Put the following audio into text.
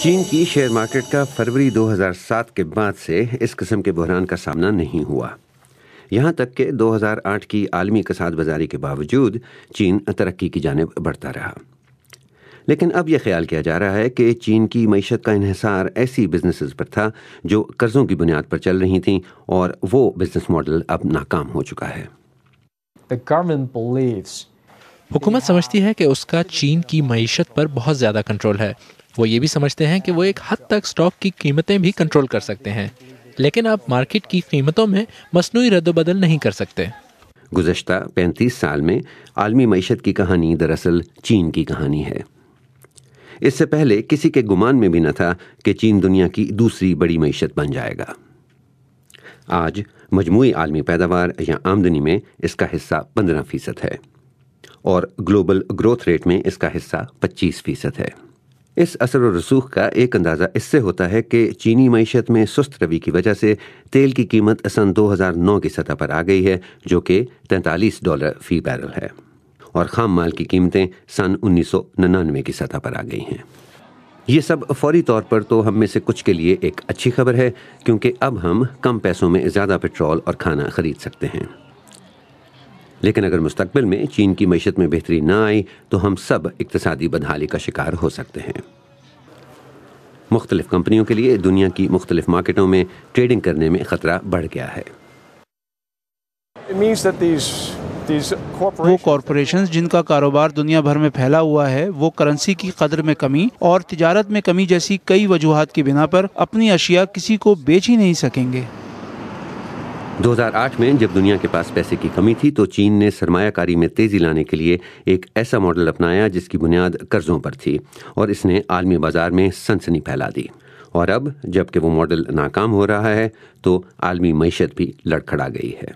چین کی share market کا فروری 2007 کے بعد سے اس قسم کے بحران کا سامنا نہیں ہوا، یہاں تک کہ 2008 کی عالمی کساد بازاری کے باوجود چین ترقی کی جانب بڑھتا رہا۔ لیکن اب یہ خیال کیا جا رہا ہے کہ چین کی معیشت کا انحصار ایسی بزنسز پر تھا جو قرضوں کی بنیاد پر چل رہی تھیں، اور وہ بزنس ماڈل اب ناکام ہو چکا ہے۔ حکومت سمجھتی ہے کہ اس کا چین کی معیشت پر بہت زیادہ کنٹرول ہے۔ وہ یہ بھی سمجھتے ہیں کہ وہ ایک حد تک سٹاک کی قیمتیں بھی کنٹرول کر سکتے ہیں، لیکن آپ مارکیٹ کی قیمتوں میں مصنوعی رد و بدل نہیں کر سکتے۔ گزشتہ 35 سال میں عالمی معیشت کی کہانی دراصل چین کی کہانی ہے۔ اس سے پہلے کسی کے گمان میں بھی نہ تھا کہ چین دنیا کی دوسری بڑی معیشت بن جائے گا۔ آج مجموعی عالمی پیداوار یا آمدنی میں اس کا حصہ 15% ہے، اور گلوبل گروتھ ریٹ میں اس کا حصہ 25% ہے۔ اس اثر و رسوخ کا ایک اندازہ اس سے ہوتا ہے کہ چینی معیشت میں سست روی کی وجہ سے تیل کی قیمت سن 2009 کی سطح پر آ گئی ہے، جو کہ $43 فی بیرل ہے، اور خام مال کی قیمتیں سن 1999 کی سطح پر آ گئی ہیں۔ یہ سب فوری طور پر تو ہم میں سے کچھ کے لیے ایک اچھی خبر ہے، کیونکہ اب ہم کم پیسوں میں زیادہ پیٹرول اور کھانا خرید سکتے ہیں۔ لیکن اگر مستقبل میں چین کی معیشت میں بہتری نہ آئی تو ہم سب اقتصادی بدحالی کا شکار ہو سکتے ہیں۔ مختلف کمپنیوں کے لیے دنیا کی مختلف مارکیٹوں میں ٹریڈنگ کرنے میں خطرہ بڑھ گیا ہے۔ وہ کارپوریشنز جن کا کاروبار دنیا بھر میں پھیلا ہوا ہے، وہ کرنسی کی قدر میں کمی اور تجارت میں کمی جیسی کئی وجوہات کی بنا پر اپنی اشیاء کسی کو بیچ ہی نہیں سکیں گے۔ 2008 میں جب دنیا کے پاس پیسے کی کمی تھی تو چین نے سرمایہ کاری میں تیزی لانے کے لیے ایک ایسا ماڈل اپنایا جس کی بنیاد قرضوں پر تھی، اور اس نے عالمی بازار میں سنسنی پھیلا دی۔ اور اب جب کہ وہ ماڈل ناکام ہو رہا ہے تو عالمی معیشت بھی لڑکھڑا گئی ہے۔